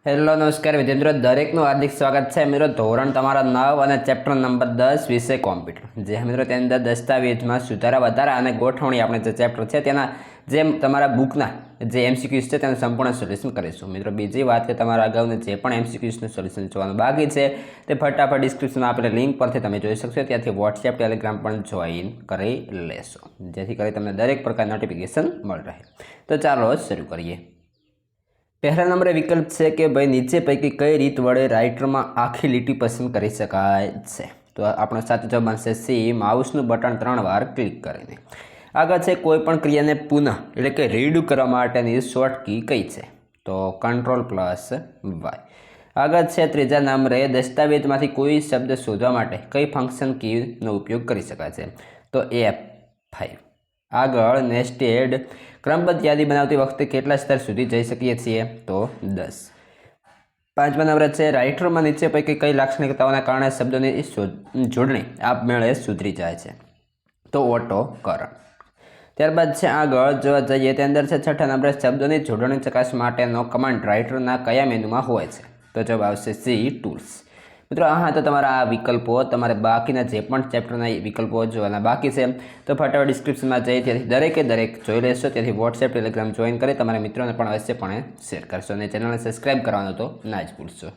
Hello નમસ્કાર વિદ્યાર્થીઓ, દરેકનું હાર્દિક સ્વાગત છે. મિત્રો ધોરણ તમારા 9 અને ચેપ્ટર નંબર 10 વિષય કોમ્પ્યુટર. જે મિત્રો તેની અંદર દસ્તાવેજમાં સુધારા વધારા અને ગોઠવણી આપણે જે ચેપ્ટર છે તેના જે તમારા બુકના જે એમસીક્યુઝ છે તેનું સંપૂર્ણ સોલ્યુશન કરીશું. મિત્રો બીજી વાત કે તમારા અગાઉના જે પણ એમસીક્યુઝનું સોલ્યુશન જોવાનું બાકી છે તે ફટાફટ ડિસ્ક્રિપ્શનમાં આપેલી લિંક પરથી તમે જોઈ શકશો. ત્યાંથી વોટ્સએપ ટેલિગ્રામ પણ જોઈન કરી લેશો, જેથી કરી તમને દરેક પ્રકાર નોટિફિકેશન મળી રહે. તો ચાલો શરૂ કરીએ. પહેલા નંબરે વિકલ્પ છે કે ભાઈ નીચે પૈકી કઈ રીત વડે રાઇટરમાં આખી લીટી પસંદ કરી શકાય છે. તો આપણો સાચો જવાબ બનશે સી, માઉસનું બટન 3 વાર ક્લિક કરીને. આગળ છે કોઈ પણ ક્રિયાને પુનઃ એટલે કે રીડ કરવા માટેની શોર્ટ કી કઈ છે? તો Ctrl+Y. આગળ છે ત્રીજા નંબરે દસ્તાવેજમાંથી કોઈ શબ્દ શોધવા માટે કઈ ફંક્શન કીનો ઉપયોગ કરી શકાય છે? તો F5. આગળ નેસ્ટેડ ક્રમબદ્ધ યાદી બનાવતી વખતે કેટલા સ્તર સુધી જઈ શકીએ છીએ? તો 10. પાંચમા નંબર છે રાઇટરમાં નીચે પૈકી કઈ લાક્ષણિકતાઓના કારણે શબ્દોની જોડણી આપમેળે સુધરી જાય છે? તો ઓટોકરણ. ત્યારબાદ છે આગળ જોવા જઈએ તે અંદર છે છઠ્ઠા નંબરે શબ્દોની જોડણી ચકાસવા માટેનો કમાન્ડ રાઇટરના કયા મેનુમાં હોય છે? તો જવાબ આવશે સી, ટૂલ્સ. મિત્રો હા, તો તમારા આ વિકલ્પો તમારે બાકીના જે પણ ચેપ્ટરના વિકલ્પો જોવાના બાકી છે તો ફટાફટ ડિસ્ક્રિપ્શનમાં જઈ ત્યાંથી દરેકે જોઈ લેશો. ત્યાંથી વોટ્સએપ ટેલિગ્રામ જોઈન કરી તમારા મિત્રોને પણ અવશ્યપણે શેર કરશો અને ચેનલને સબસ્ક્રાઈબ કરવાનો તો ના જ ભૂલશો.